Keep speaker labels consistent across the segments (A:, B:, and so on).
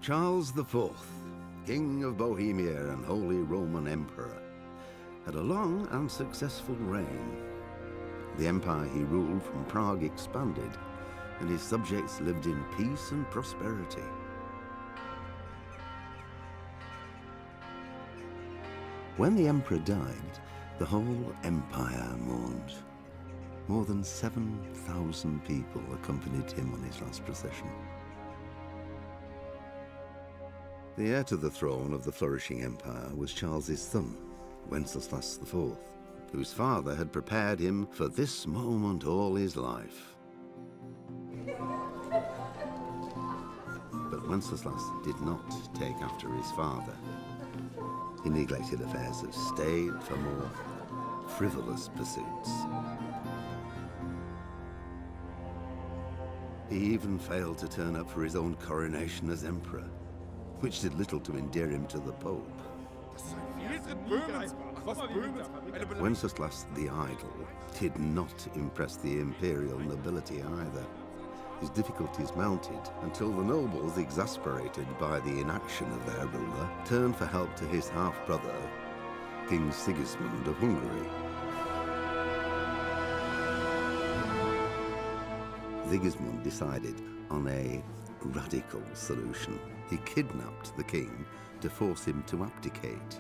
A: Charles IV, King of Bohemia and Holy Roman Emperor, had a long and successful reign. The empire he ruled from Prague expanded, and his subjects lived in peace and prosperity. When the emperor died, the whole empire mourned. More than 7,000 people accompanied him on his last procession. The heir to the throne of the flourishing empire was Charles's son, Wenceslas IV, whose father had prepared him for this moment all his life. But Wenceslas did not take after his father. He neglected affairs of state for more frivolous pursuits. He even failed to turn up for his own coronation as emperor, which did little to endear him to the Pope. Wenceslas the Idle did not impress the imperial nobility either. His difficulties mounted until the nobles, exasperated by the inaction of their ruler, turned for help to his half-brother, King Sigismund of Hungary. Sigismund decided on a radical solution. He kidnapped the king to force him to abdicate,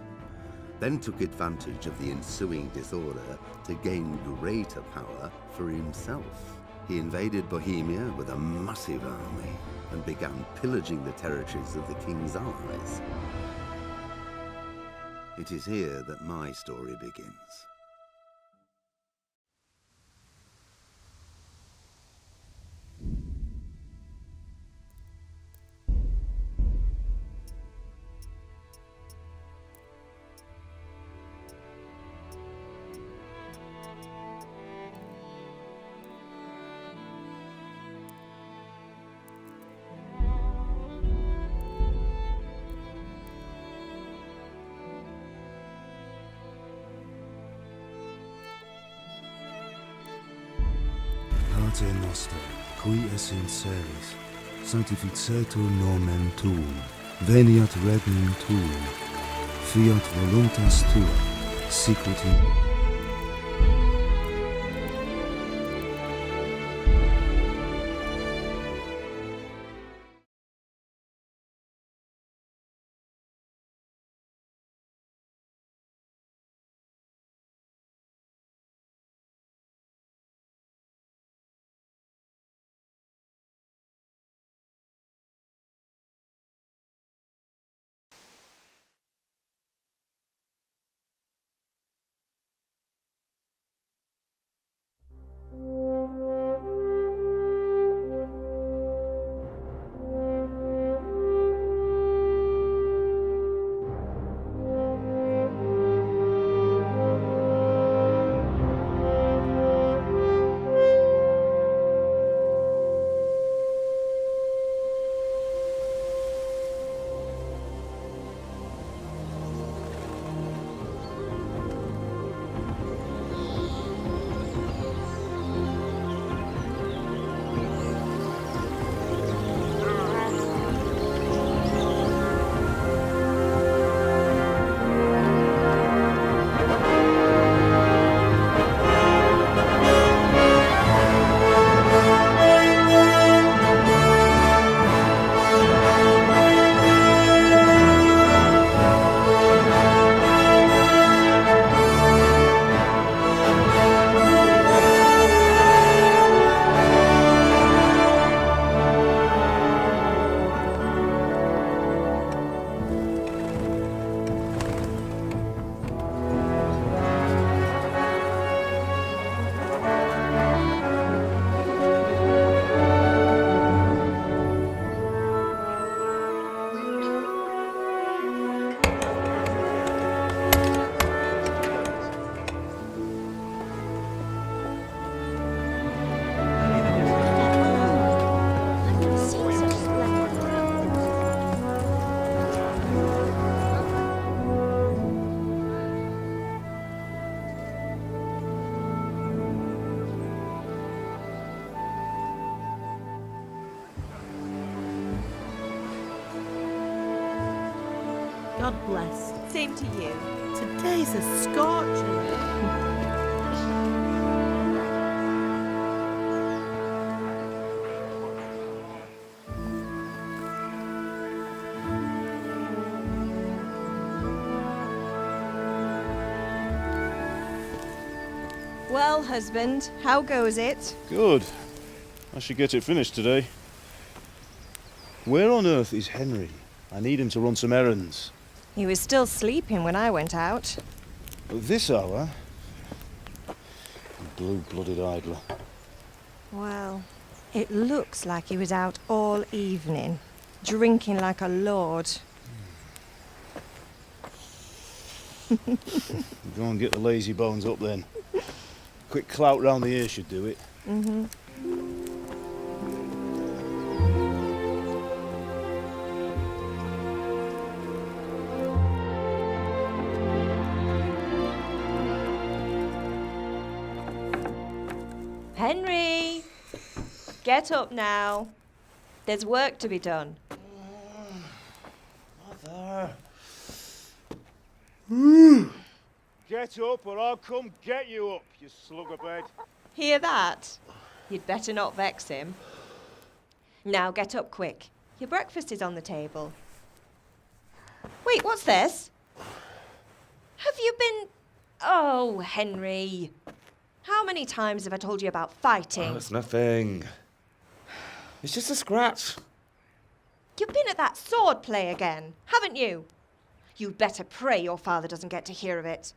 A: then took advantage of the ensuing disorder to gain greater power for himself. He invaded Bohemia with a massive army and began pillaging the territories of the king's allies. It is here that my story begins.
B: Pater noster, qui es in celis, sanctificetur nomen tuum, veniat regnum tuum, fiat voluntas tua, sicut in
C: God bless.
D: Same to you.
C: Today's a scorcher.
D: Well, husband, how goes it?
E: Good. I should get it finished today. Where on earth is Henry? I need him to run some errands.
D: He was still sleeping when I went out.
E: At this hour? Blue-blooded idler.
D: Well, it looks like he was out all evening, drinking like a lord.
E: Go and get the lazy bones up then. Quick clout round the ear should do it.
D: Mm-hmm. Henry! Get up now. There's work to be done.
E: Mother! Get up or I'll come get you up, you slugabed.
D: Hear that? You'd better not vex him. Now get up quick. Your breakfast is on the table. Wait, what's this? Have you been... Oh, Henry. How many times have I told you about fighting?
F: Oh, it's nothing. It's just a scratch.
D: You've been at that sword play again, haven't you? You'd better pray your father doesn't get to hear of it.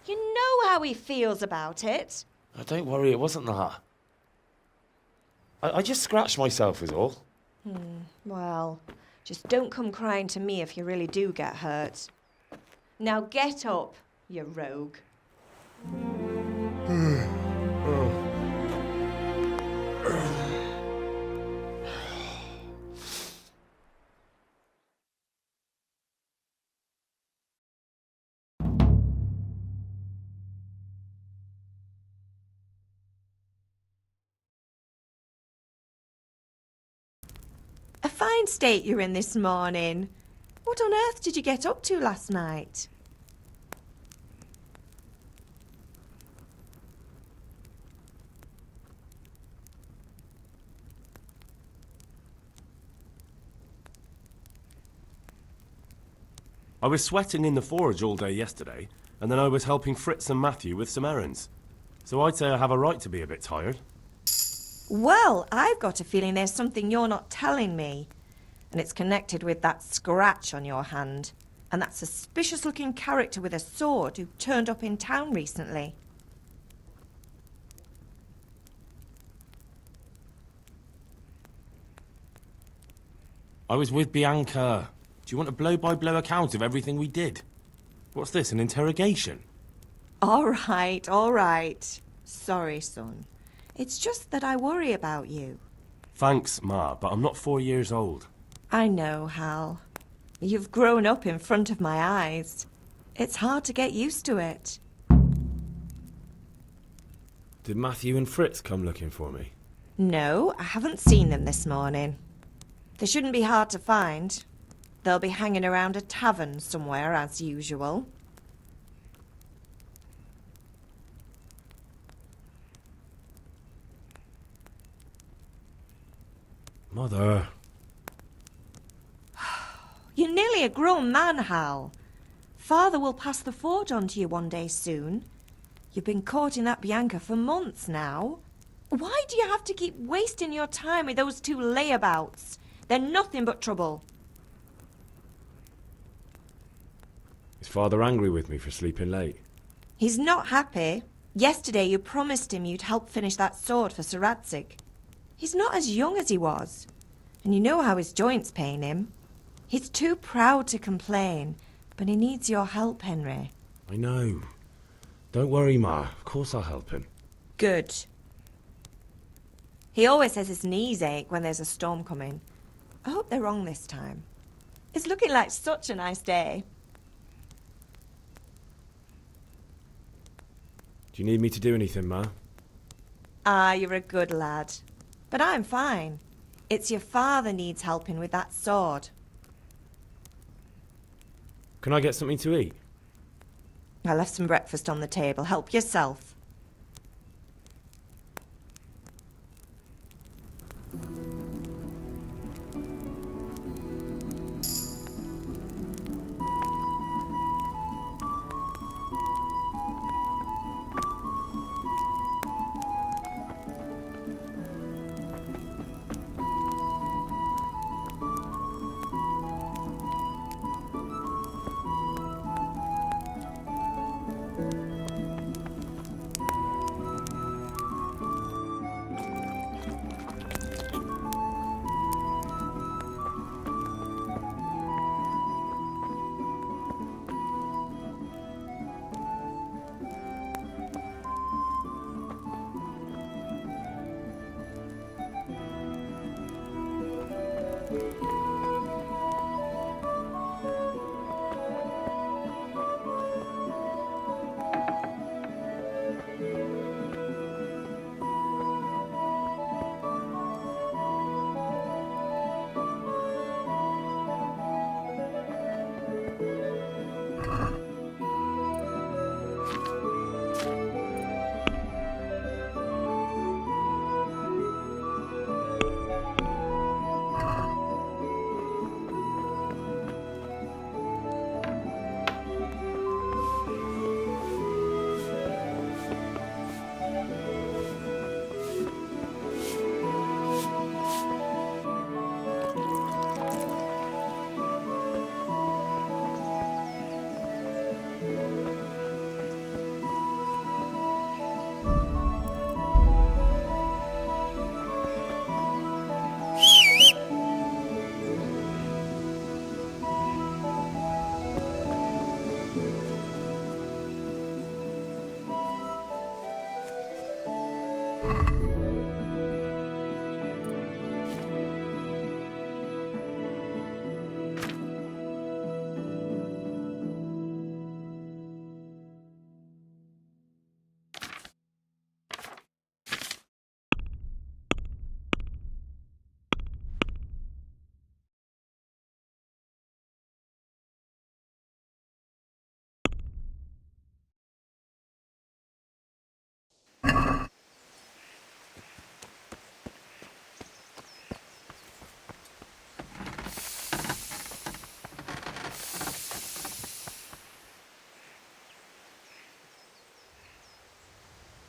D: You know how he feels about it.
F: Oh, don't worry, it wasn't that. I just scratched myself is all.
D: Well, just don't come crying to me if you really do get hurt. Now get up, you rogue. A fine state you're in this morning. What on earth did you get up to last night?
G: I was sweating in the forge all day yesterday, and then I was helping Fritz and Matthew with some errands. So I'd say I have a right to be a bit tired.
D: Well, I've got a feeling there's something you're not telling me. And it's connected with that scratch on your hand. And that suspicious-looking character with a sword who turned up in town recently.
G: I was with Bianca. Do you want a blow-by-blow account of everything we did? What's this, an interrogation?
D: All right. Sorry, son. It's just that I worry about you.
G: Thanks, Ma, but I'm not 4 years old.
D: I know, Hal. You've grown up in front of my eyes. It's hard to get used to it.
G: Did Matthew and Fritz come looking for me?
D: No, I haven't seen them this morning. They shouldn't be hard to find. They'll be hanging around a tavern somewhere, as usual.
G: Mother.
D: You're nearly a grown man, Hal. Father will pass the forge on to you one day soon. You've been courting that Bianca for months now. Why do you have to keep wasting your time with those two layabouts? They're nothing but trouble.
G: Is Father angry with me for sleeping late?
D: He's not happy. Yesterday you promised him you'd help finish that sword for Sir Radzig. He's not as young as he was. And you know how his joints pain him. He's too proud to complain, but he needs your help, Henry.
G: I know. Don't worry, Ma. Of course I'll help him.
D: Good. He always says his knees ache when there's a storm coming. I hope they're wrong this time. It's looking like such a nice day.
G: Do you need me to do anything, Ma?
D: Ah, you're a good lad. But I'm fine. It's your father needs helping with that sword.
F: Can I get something to eat?
D: I left some breakfast on the table. Help yourself.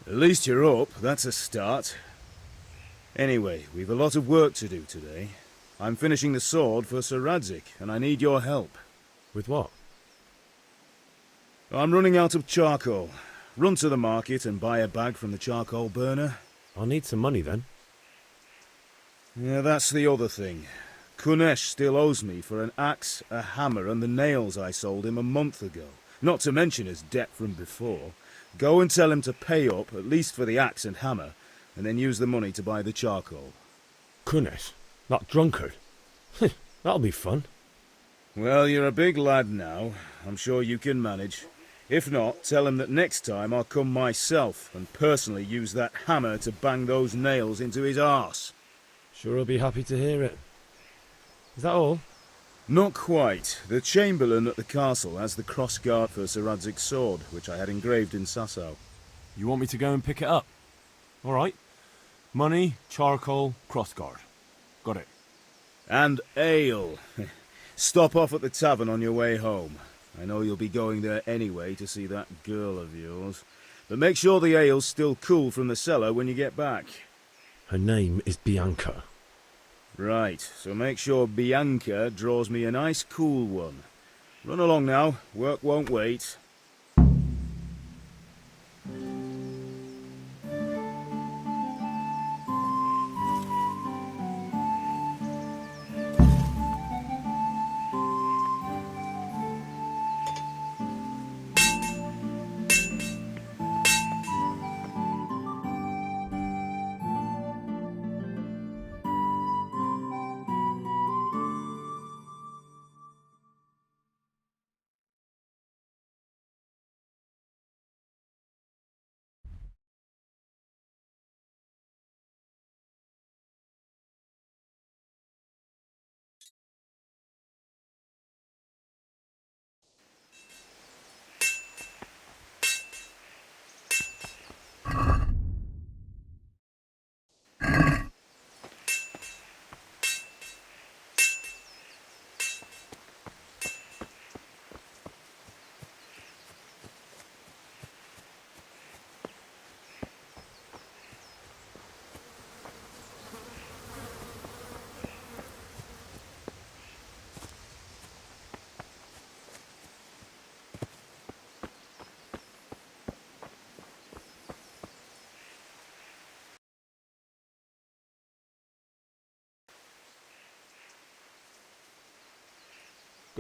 E: At least you're up, that's a start. Anyway, we've a lot of work to do today. I'm finishing the sword for Sir Radzik, and I need your help.
F: With what?
E: I'm running out of charcoal. Run to the market and buy a bag from the charcoal burner.
F: I'll need some money then.
E: Yeah, that's the other thing. Kunesh still owes me for an axe, a hammer, and the nails I sold him a month ago. Not to mention his debt from before. Go and tell him to pay up, at least for the axe and hammer, and then use the money to buy the charcoal.
F: Kunesh? That drunkard? That'll be fun.
E: Well, you're a big lad now. I'm sure you can manage. If not, tell him that next time I'll come myself and personally use that hammer to bang those nails into his arse.
F: Sure he'll be happy to hear it. Is that all?
E: Not quite. The Chamberlain at the castle has the cross-guard for Sir Radzik's sword, which I had engraved in Sasau.
G: You want me to go and pick it up? All right. Money, charcoal, crossguard. Got it.
E: And ale. Stop off at the tavern on your way home. I know you'll be going there anyway to see that girl of yours. But make sure the ale's still cool from the cellar when you get back.
F: Her name is Bianca.
E: Right, so make sure Bianca draws me a nice cool one. Run along now, work won't wait.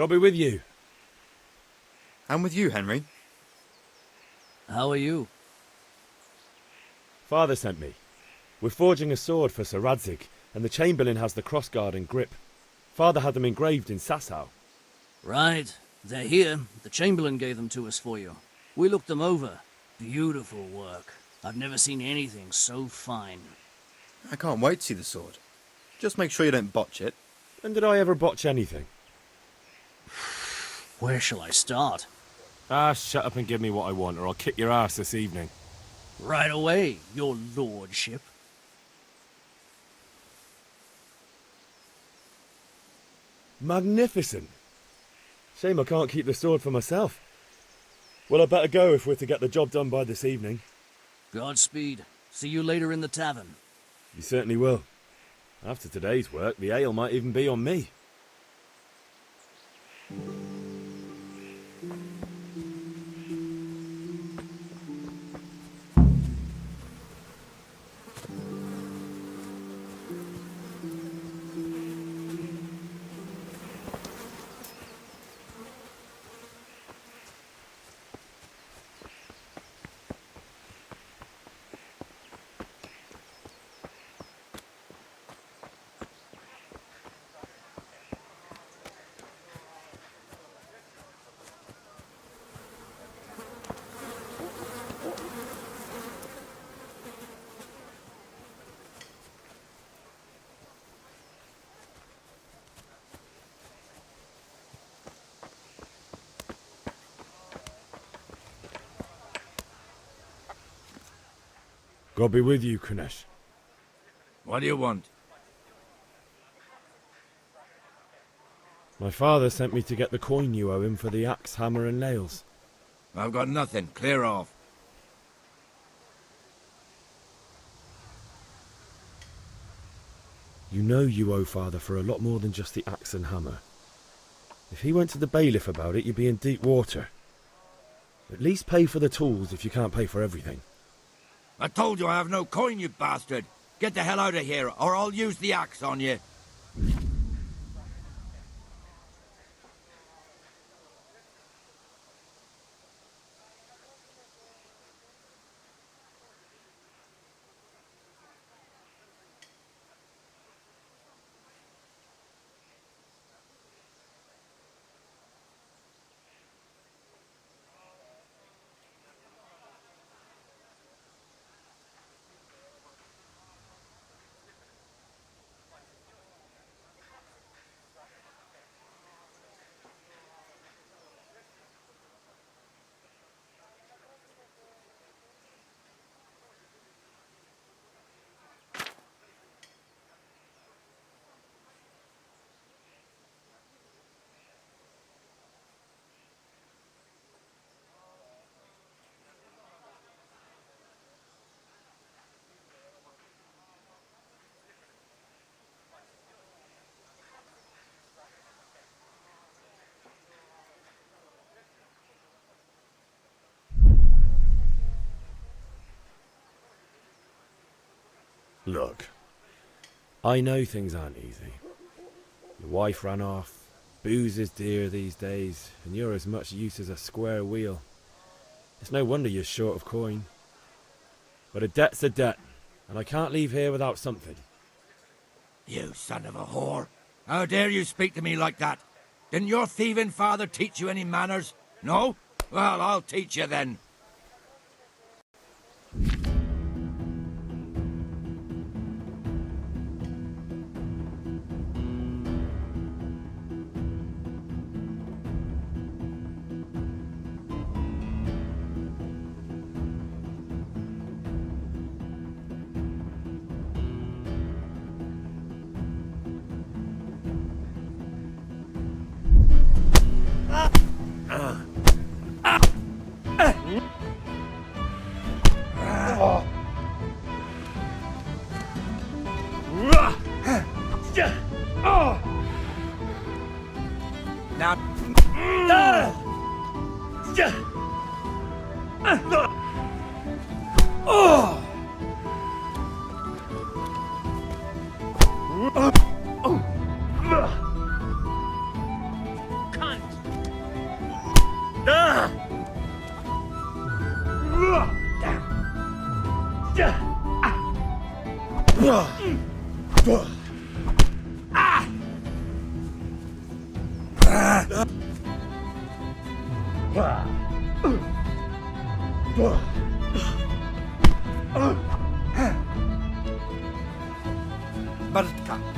G: God be with you.
H: And with you, Henry.
I: How are you?
G: Father sent me. We're forging a sword for Sir Radzig, and the Chamberlain has the crossguard and grip. Father had them engraved in Sasau.
I: Right. They're here. The Chamberlain gave them to us for you. We looked them over. Beautiful work. I've never seen anything so fine.
H: I can't wait to see the sword. Just make sure you don't botch it.
G: When did I ever botch anything?
I: Where shall I start?
G: Ah, shut up and give me what I want, or I'll kick your ass this evening.
I: Right away, your lordship.
G: Magnificent. Shame I can't keep the sword for myself. Well, I better go if we're to get the job done by this evening.
I: Godspeed. See you later in the tavern.
G: You certainly will. After today's work, the ale might even be on me. God be with you, Kunesh.
J: What do you want?
G: My father sent me to get the coin you owe him for the axe, hammer and nails.
J: I've got nothing. Clear off.
G: You know you owe father for a lot more than just the axe and hammer. If he went to the bailiff about it, you'd be in deep water. At least pay for the tools if you can't pay for everything.
J: I told you I have no coin, you bastard. Get the hell out of here, or I'll use the axe on you.
G: Look, I know things aren't easy. Your wife ran off, booze is dear these days, and you're as much use as a square wheel. It's no wonder you're short of coin. But a debt's a debt, and I can't leave here without something.
J: You son of a whore. How dare you speak to me like that? Didn't your thieving father teach you any manners? No? Well, I'll teach you then. Bartka.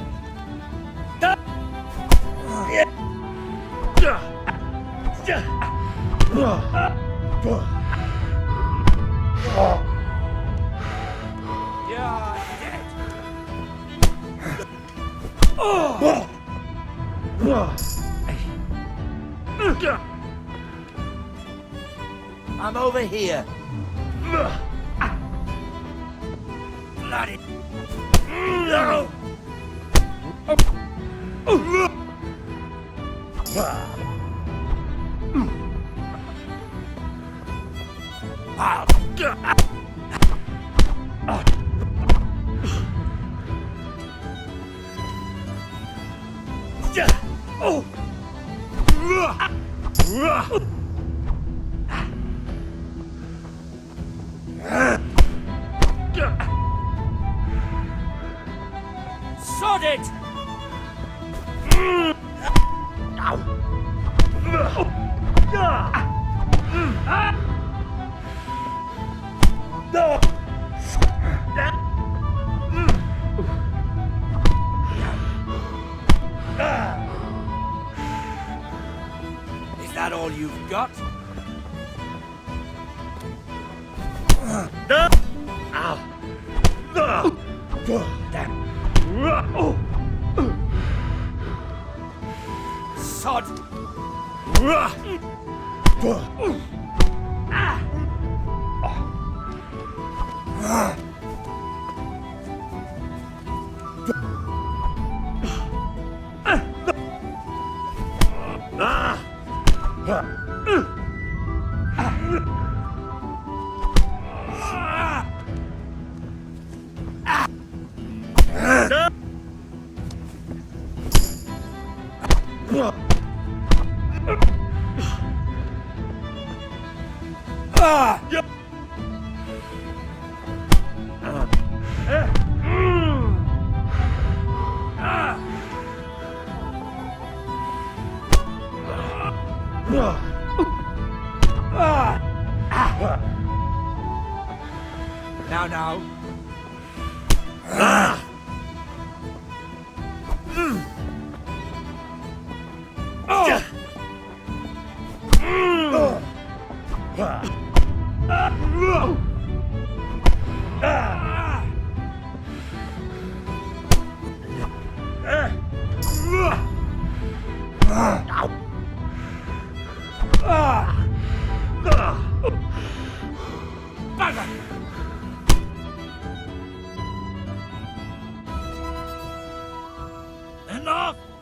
J: I'm over here. Bloody. No! Sod it! Is that all you've got? Sod! Now.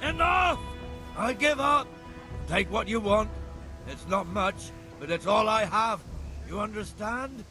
J: Enough! I give up. Take what you want. It's not much, but it's all I have. You understand?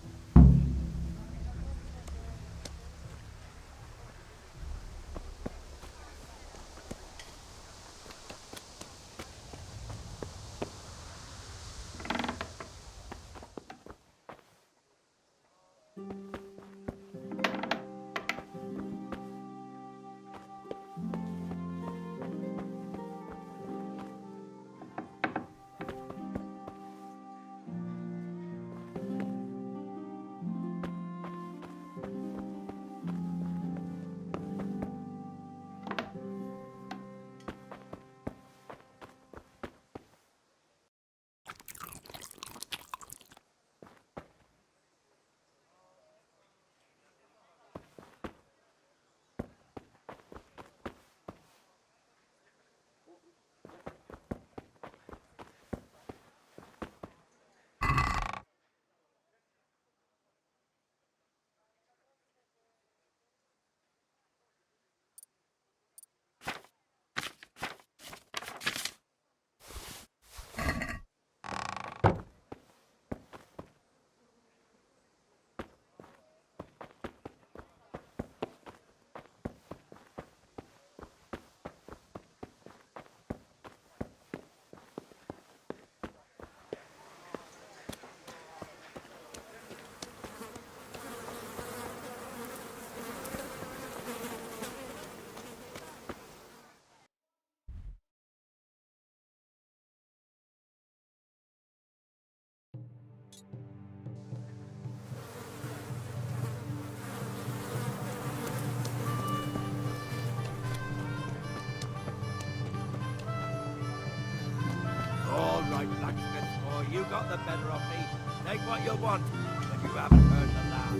J: you got the better of me. Take what you want, but you haven't heard the last.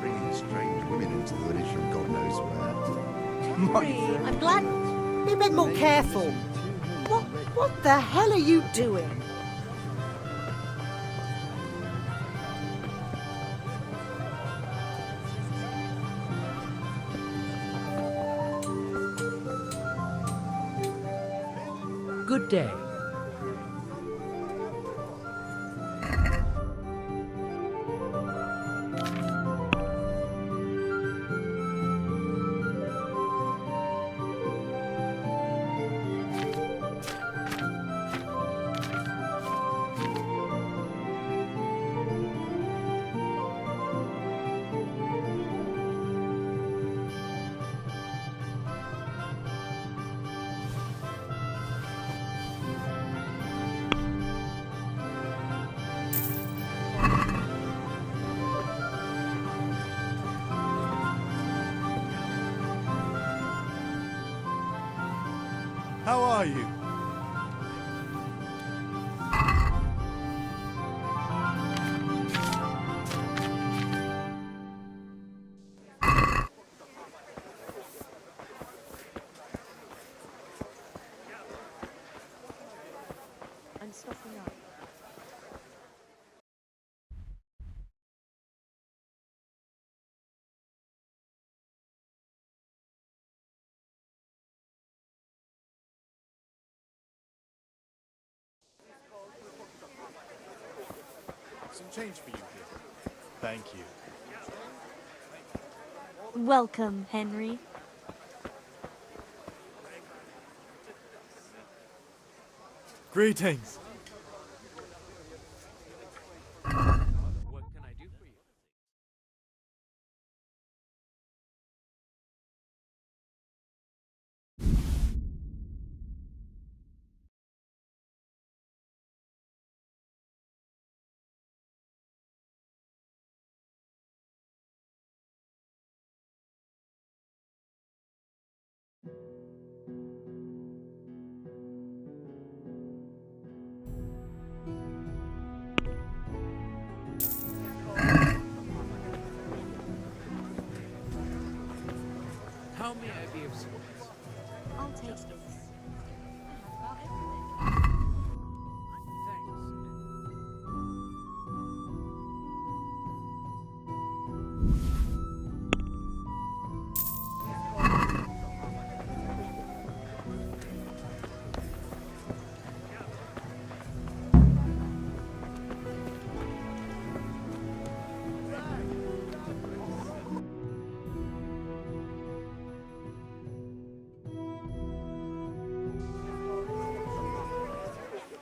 A: Bringing strange women into the village from God knows where.
C: I'm glad. Be a bit more careful. What the hell are you doing?
K: Good day.
E: How are you?
C: I'm stopping up.
E: Some change for you here. Thank you.
L: Welcome, Henry.
E: Greetings.
G: What can I do for you? How may I be of service?
L: I'll take this.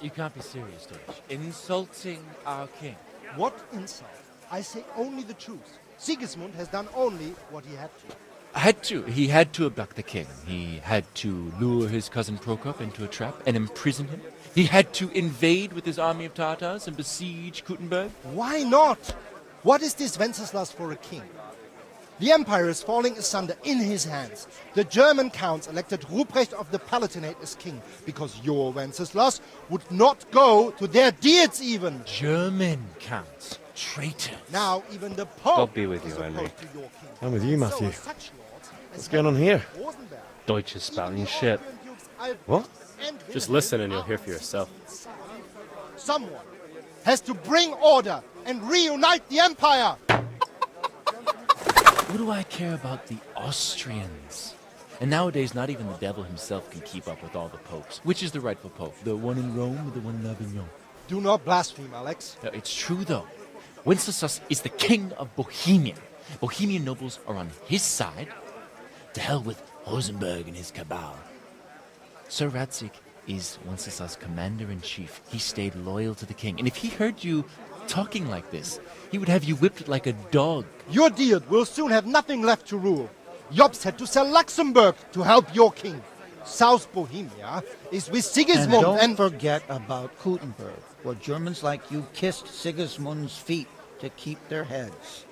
K: You can't be serious, Deutsch. Insulting our king.
M: What insult? I say only the truth. Sigismund has done only what he had to.
K: He had to abduct the king. He had to lure his cousin Prokop into a trap and imprison him. He had to invade with his army of Tatars and besiege Kuttenberg.
M: Why not? What is this Wenceslas for a king? The empire is falling asunder in his hands. The German counts elected Ruprecht of the Palatinate as king because your Wenceslas would not go to their deeds even.
K: German counts. Traitors.
M: Now even the Pope
N: God be with you,
M: is
N: Henry.
M: opposed to your king.
G: I'm with you, Matthew.
M: So such lords as
G: What's going on here?
M: Rosenberg,
N: Deutsch is spouting shit.
G: What?
M: and
N: Just
M: Wilhelm
N: listen and you'll
M: are
N: hear for yourself.
M: Someone has to bring order and reunite the empire.
K: What do I care about the Austrians? And nowadays, not even the devil himself can keep up with all the popes. Which is the rightful pope? The one in Rome or the one in Avignon?
M: Do not blaspheme, Alex.
K: No, it's true, though. Wenceslas is the king of Bohemia. Bohemian nobles are on his side. To hell with Rosenberg and his cabal. Sir Radzik is Wenceslas' commander-in-chief. He stayed loyal to the king. And if he heard you talking like this, he would have you whipped like a dog.
M: Your deed will soon have nothing left to rule. Jobst had to sell Luxembourg to help your king. South Bohemia is with Sigismund
N: And don't forget about Gutenberg, where Germans like you kissed Sigismund's feet to keep their heads.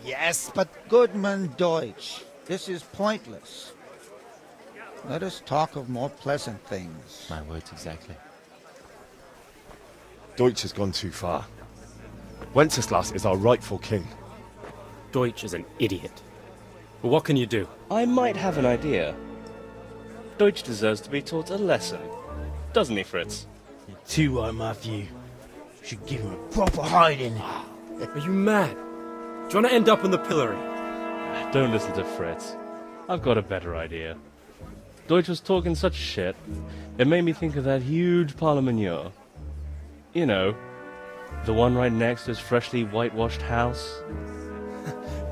M: Yes, but...
N: Goodman Deutsch, this is pointless. Let us talk of more pleasant things.
K: My words exactly.
G: Deutsch has gone too far. Wenceslas is our rightful king.
O: Deutsch is an idiot. But what can you do?
P: I might have an idea. Deutsch deserves to be taught a lesson. Doesn't he, Fritz?
Q: You're too right, Matthew. Should give him a proper hiding.
O: Are you mad? Do you want to end up in the pillory?
P: Don't listen to Fritz. I've got a better idea. Deutsch was talking such shit, it made me think of that huge parliament. You know, the one right next to his freshly whitewashed house.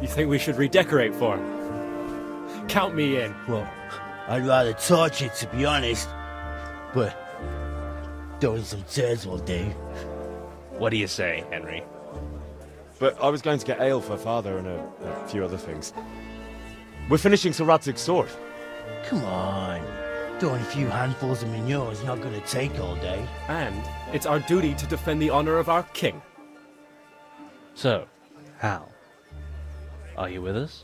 O: You think we should redecorate for him? Count me in.
Q: Well, I'd rather torch it, to be honest. But throwing some turds will do.
P: What do you say, Henry?
G: But I was going to get ale for father and a few other things. We're finishing Sir Radzig's sword.
Q: Come on. Throwing a few handfuls of manure is not going to take all day.
O: And it's our duty to defend the honor of our king.
P: So, Hal, are you with us?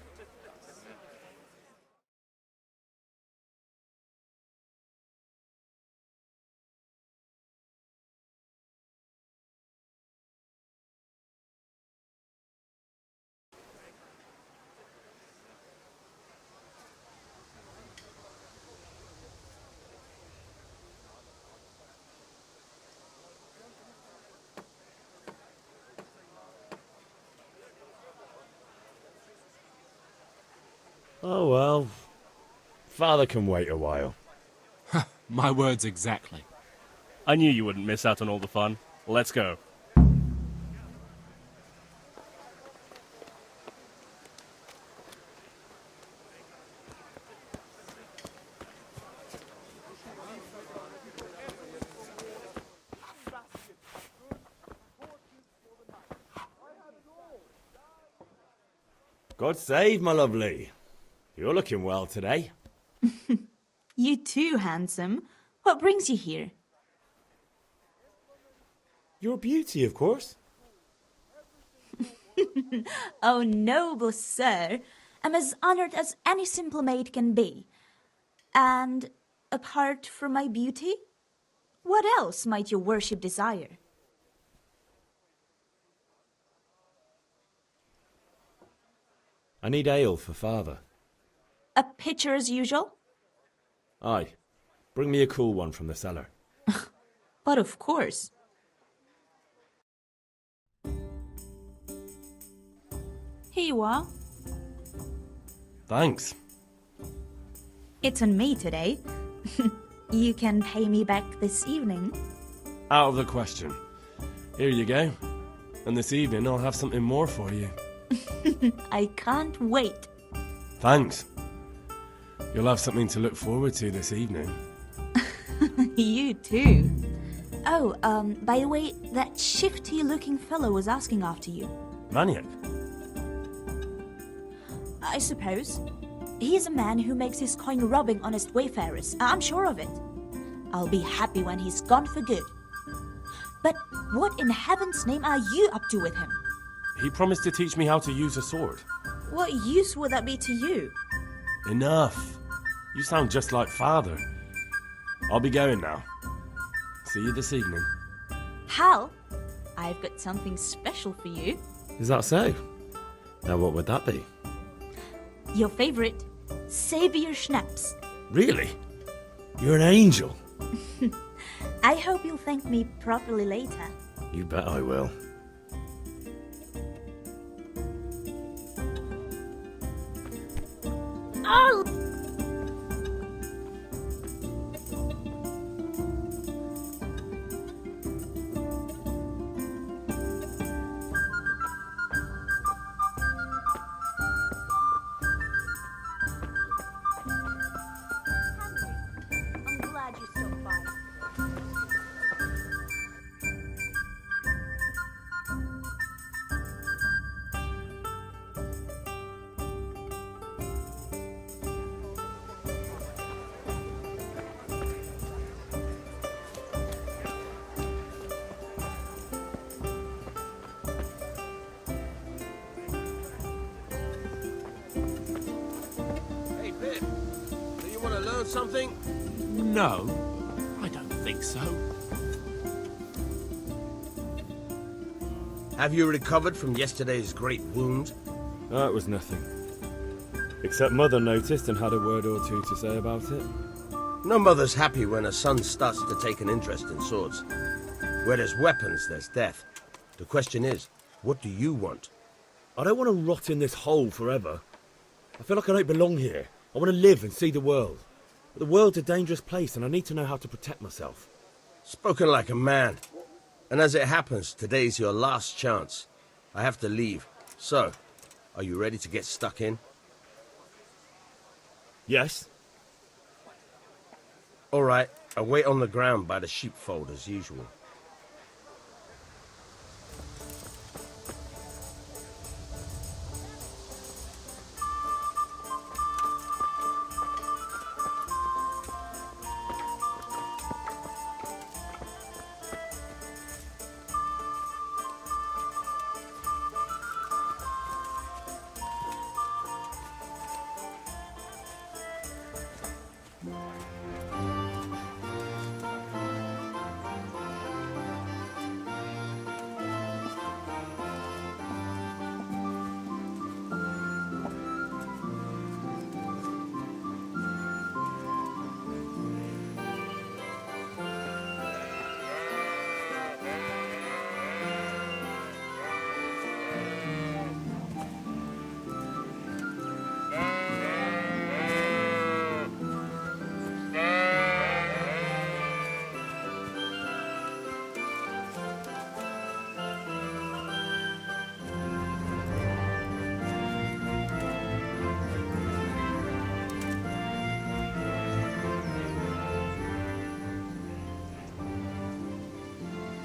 G: Oh well. Father can wait a while.
O: My words exactly.
P: I knew you wouldn't miss out on all the fun. Let's go.
G: God save, my lovely. You're looking well today.
L: You too, handsome. What brings you here?
G: Your beauty, of course.
L: Oh, noble sir. I'm as honored as any simple maid can be. And apart from my beauty, what else might your worship desire?
G: I need ale for father.
L: A pitcher as usual?
G: Aye. Bring me a cool one from the cellar.
L: But of course. Here you are.
P: Thanks.
L: It's on me today. You can pay me back this evening.
P: Out of the question. Here you go. And this evening I'll have something more for you.
L: I can't wait.
P: Thanks. You'll have something to look forward to this evening.
L: You too. Oh, by the way, that shifty-looking fellow was asking after you.
P: Maniac?
L: I suppose. He's a man who makes his coin robbing honest wayfarers. I'm sure of it. I'll be happy when he's gone for good. But what in heaven's name are you up to with him?
P: He promised to teach me how to use a sword.
L: What use would that be to you?
P: Enough. You sound just like father. I'll be going now. See you this evening.
L: Hal, I've got something special for you.
G: Is that so? Now what would that be?
L: Your favorite, Savior Schnapps.
G: Really? You're an angel.
L: I hope you'll thank me properly later.
G: You bet I will.
L: Oh! I'm glad you stopped by.
R: learn something?
K: No, I don't think so.
R: Have you recovered from yesterday's great wound?
G: Oh, it was nothing. Except Mother noticed and had a word or two to say about it.
R: No mother's happy when her son starts to take an interest in swords. Where there's weapons, there's death. The question is, what do you want?
G: I don't want to rot in this hole forever. I feel like I don't belong here. I want to live and see the world. But the world's a dangerous place and I need to know how to protect myself.
R: Spoken like a man. And as it happens, today's your last chance. I have to leave. So, are you ready to get stuck in?
G: Yes.
R: All right, I'll wait on the ground by the sheepfold as usual.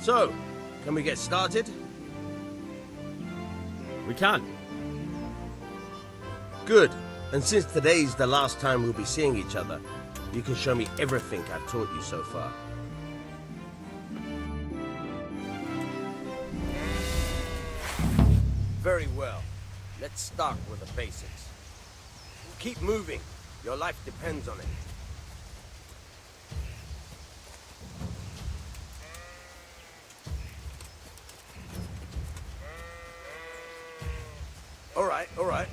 R: So, can we get started?
G: We can.
R: Good. And since today's the last time we'll be seeing each other, you can show me everything I've taught you so far. Very well. Let's start with the basics. Keep moving. Your life depends on it. All right.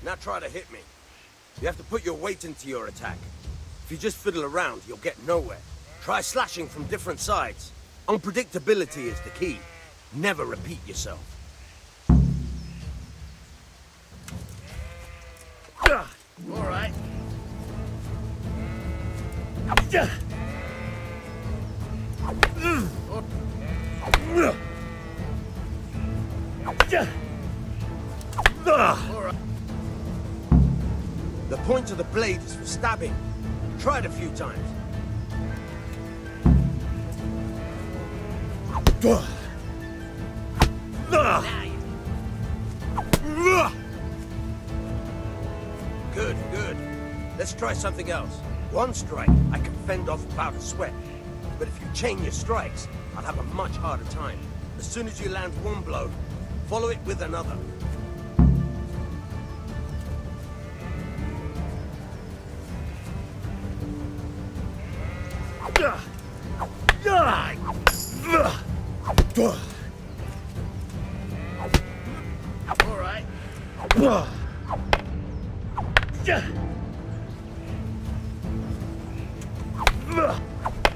R: Now try to hit me. You have to put your weight into your attack. If you just fiddle around, you'll get nowhere. Try slashing from different sides. Unpredictability is the key. Never repeat yourself. All right. All right. The point of the blade is for stabbing. Try it a few times. Good. Let's try something else. One strike, I can fend off without a sweat. But if you chain your strikes, I'll have a much harder time. As soon as you land one blow, follow it with another. All right.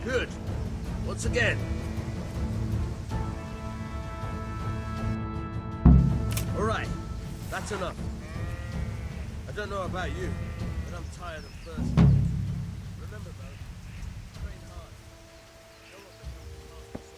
R: Good. Once again. All right. That's enough. I don't know about you, but I'm tired of thirsty. Remember, though, train hard. No one becomes a master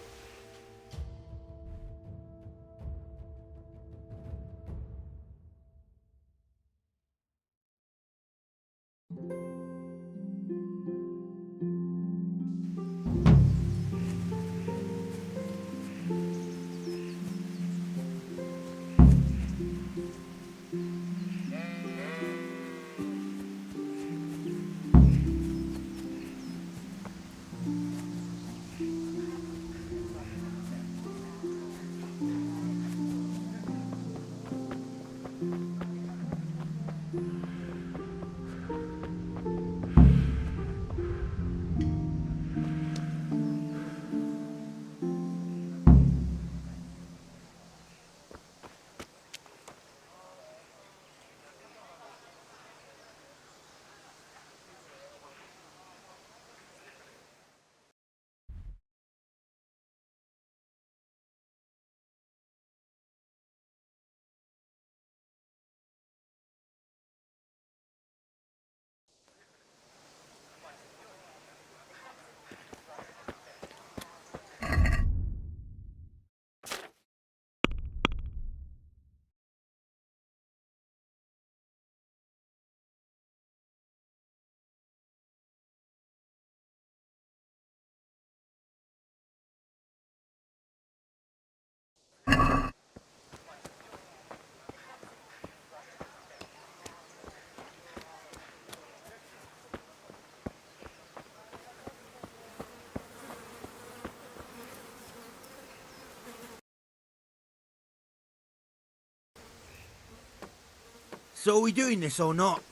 Q: So are we doing this or not?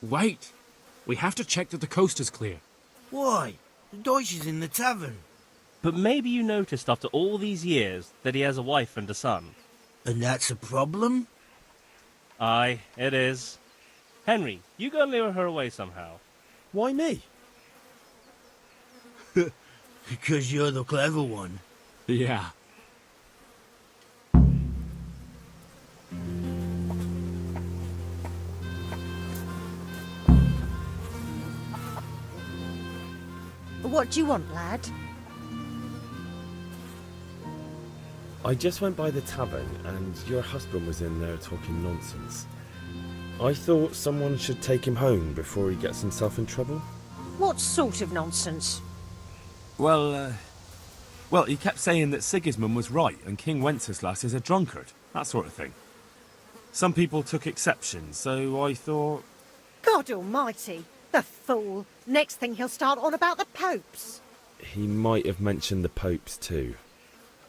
O: Wait. We have to check that the coast is clear.
Q: Why? The Deutsch is in the tavern.
P: But maybe you noticed after all these years that he has a wife and a son.
Q: And that's a problem?
P: Aye, it is. Henry, you go and lure her away somehow.
O: Why me?
Q: Because you're the clever one.
O: Yeah.
C: What do you want, lad?
G: I just went by the tavern and your husband was in there talking nonsense. I thought someone should take him home before he gets himself in trouble.
C: What sort of nonsense?
O: Well, he kept saying that Sigismund was right and King Wenceslas is a drunkard, that sort of thing. Some people took exception, so I thought...
C: God almighty, the fool. Next thing he'll start on about the popes.
G: He might have mentioned the popes too.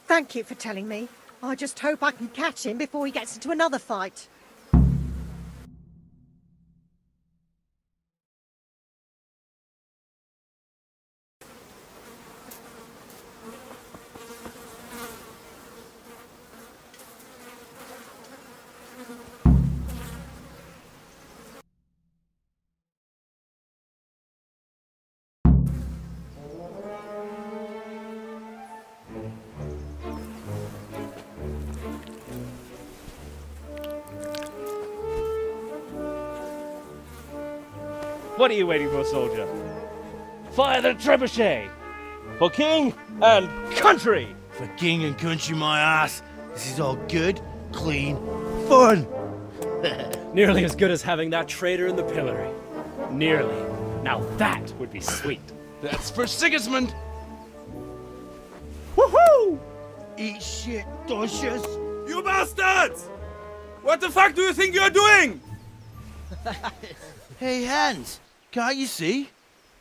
C: Thank you for telling me. I just hope I can catch him before he gets into another fight.
P: What are you waiting for, soldier? Fire the trebuchet! For king and country!
Q: For king and country, my ass. This is all good, clean, fun.
O: Nearly as good as having that traitor in the pillory. Nearly. Now that would be sweet.
K: That's for Sigismund!
Q: Woohoo! Eat shit, Docious.
F: You bastards! What the fuck do you think you're doing?
Q: Hey, Hans, can't you see?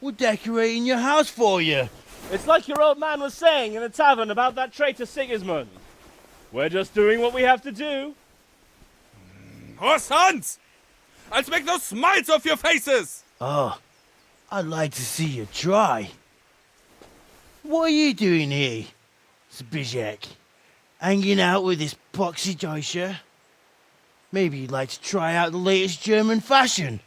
Q: We're decorating your house for you.
P: It's like your old man was saying in the tavern about that traitor Sigismund. We're just doing what we have to do.
F: Oh, sons! I'll make those smiles off your faces!
Q: Oh, I'd like to see you try. What are you doing here, Zbigniew? Hanging out with this poxy Deutscher? Maybe you'd like to try out the latest German fashion.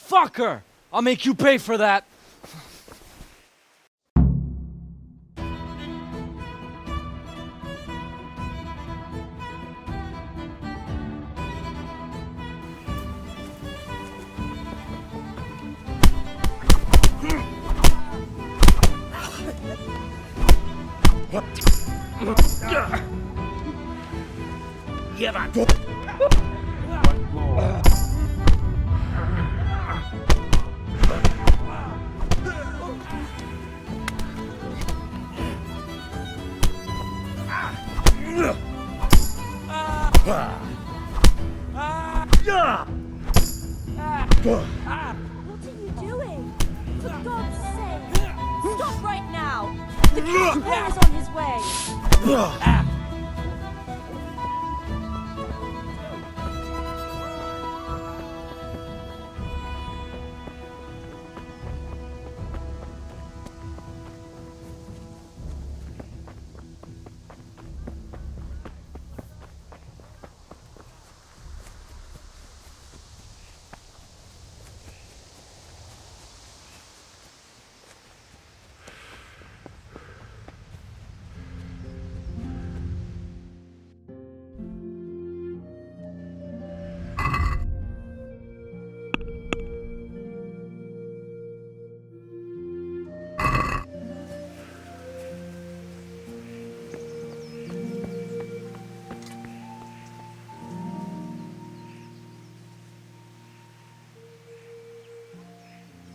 O: Fucker! I'll make you pay for that.
L: What are you doing? For God's sake! Stop right now! The king's heir is on his way!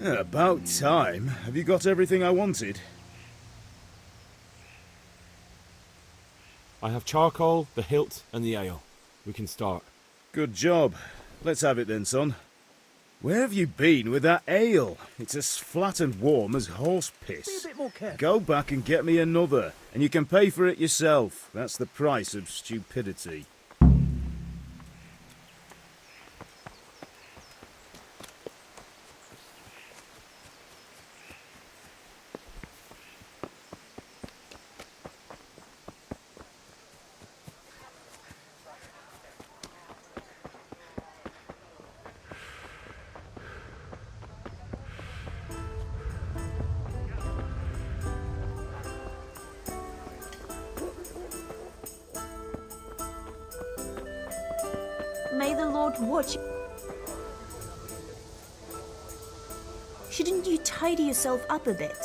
E: About time. Have you got everything I wanted?
G: I have charcoal, the hilt, and the ale. We can start.
E: Good job. Let's have it then, son. Where have you been with that ale? It's as flat and warm as horse piss.
Q: Be a bit more careful.
E: Go back and get me another, and you can pay for it yourself. That's the price of stupidity.
L: May the Lord watch. Shouldn't you tidy yourself up a bit?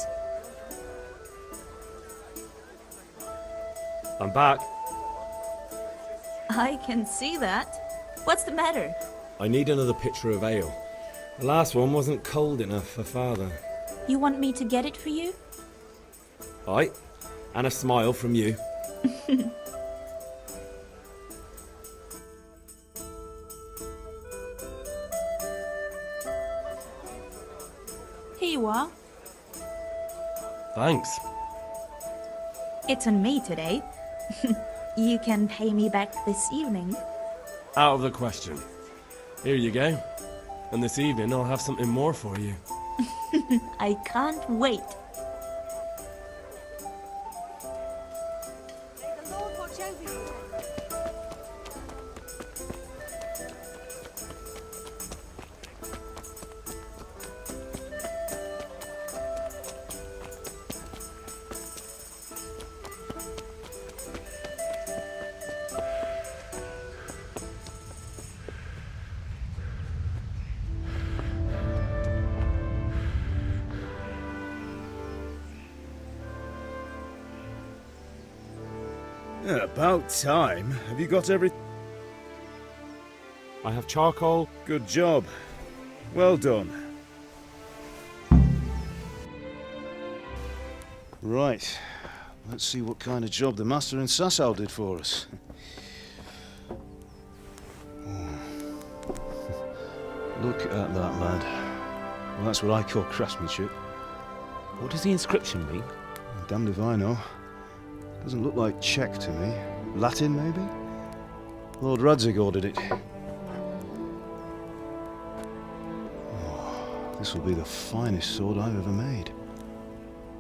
G: I'm back.
L: I can see that. What's the matter?
G: I need another pitcher of ale. The last one wasn't cold enough for Father.
L: You want me to get it for you?
G: Aye, and a smile from you.
L: Here you are.
P: Thanks.
L: It's on me today. You can pay me back this evening.
P: Out of the question. Here you go. And this evening I'll have something more for you.
L: I can't wait.
E: About time. Have you got everything?
G: I have charcoal.
E: Good job. Well done. Right. Let's see what kind of job the master in Sasau did for us. Look at that, lad. Well, that's what I call craftsmanship.
G: What does the inscription mean?
E: Damned if I know. Doesn't look like Czech to me. Latin, maybe? Lord Radzig ordered it. Oh, this will be the finest sword I've ever made.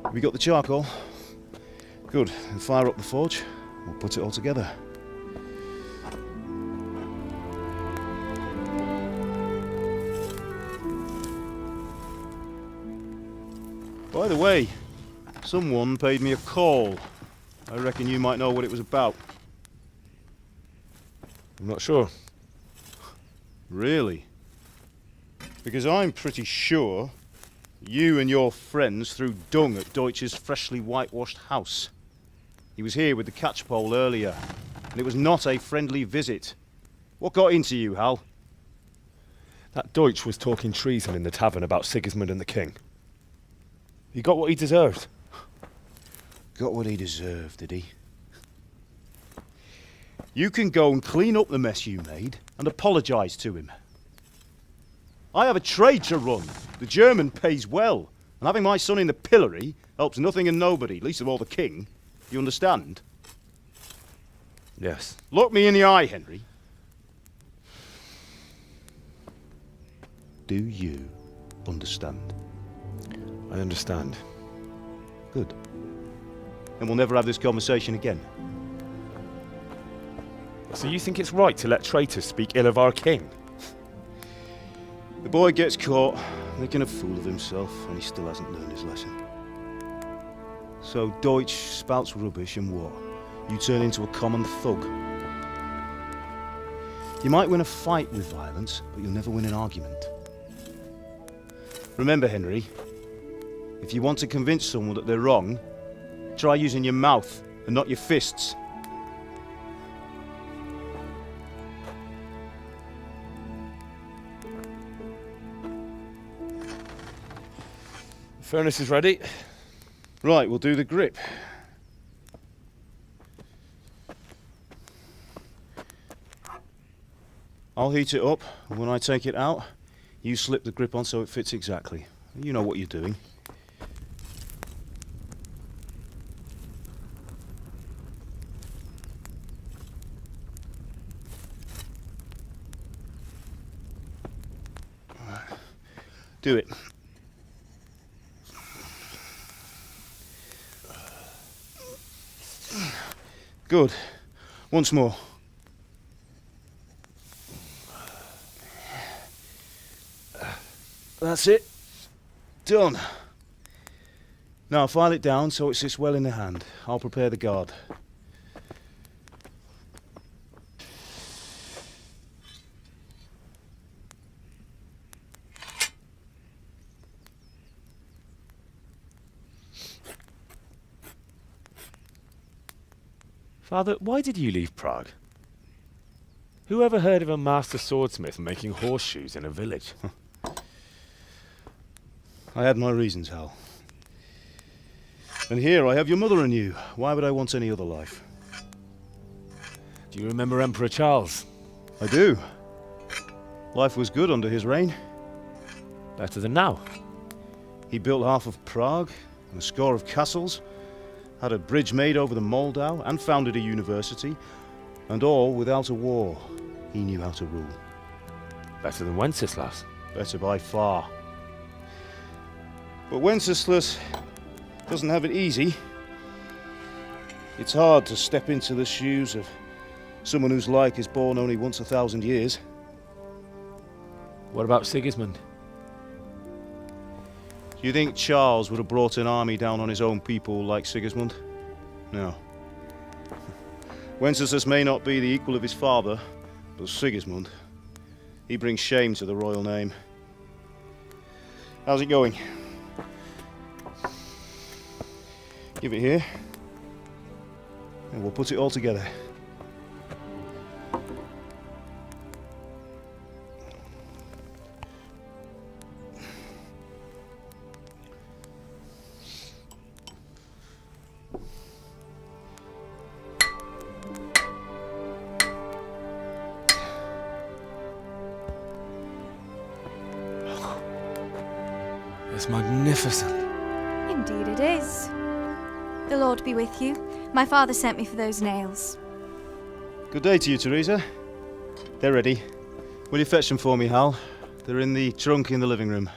E: Have you got the charcoal? Good. Then fire up the forge. We'll put it all together. By the way, someone paid me a call. I reckon you might know what it was about.
G: I'm not sure.
E: Really? Because I'm pretty sure you and your friends threw dung at Deutsch's freshly whitewashed house. He was here with the catchpole earlier, and it was not a friendly visit. What got into you, Hal?
G: That Deutsch was talking treason in the tavern about Sigismund and the king. He got what he deserved.
E: Got what he deserved, did he? You can go and clean up the mess you made and apologise to him. I have a trade to run. The German pays well, and having my son in the pillory helps nothing and nobody, least of all the king. You understand?
G: Yes.
E: Look me in the eye, Henry. Do you understand?
G: I understand.
E: Good. And we'll never have this conversation again.
G: So you think it's right to let traitors speak ill of our king?
E: The boy gets caught, making a fool of himself, and he still hasn't learned his lesson. So Deutsch spouts rubbish and what? You turn into a common thug. You might win a fight with violence, but you'll never win an argument. Remember, Henry, if you want to convince someone that they're wrong, try using your mouth and not your fists.
G: The furnace is ready.
E: Right, we'll do the grip. I'll heat it up, and when I take it out, You slip the grip on so it fits exactly. You know what you're doing. Do it. Good. Once more. That's it. Done. Now file it down so it sits well in the hand. I'll prepare the guard.
G: Father, why did you leave Prague? Who ever heard of a master swordsmith making horseshoes in a village?
E: I had my reasons, Hal. And here I have your mother and you. Why would I want any other life?
G: Do you remember Emperor Charles?
E: I do. Life was good under his reign.
G: Better than now.
E: He built half of Prague and a score of castles, had a bridge made over the Moldau, and founded a university, and all without a war. He knew how to rule.
G: Better than Wenceslas.
E: Better by far. But Wenceslas doesn't have it easy. It's hard to step into the shoes of someone whose like is born only once 1,000 years.
G: What about Sigismund?
E: Do you think Charles would have brought an army down on his own people like Sigismund? No. Wenceslas may not be the equal of his father, but Sigismund, he brings shame to the royal name. How's it going? Give it here, and we'll put it all together.
G: It's magnificent.
S: Indeed it is. The Lord be with you. My father sent me for those nails.
E: Good day to you, Teresa. They're ready. Will you fetch them for me, Hal? They're in the trunk in the living room.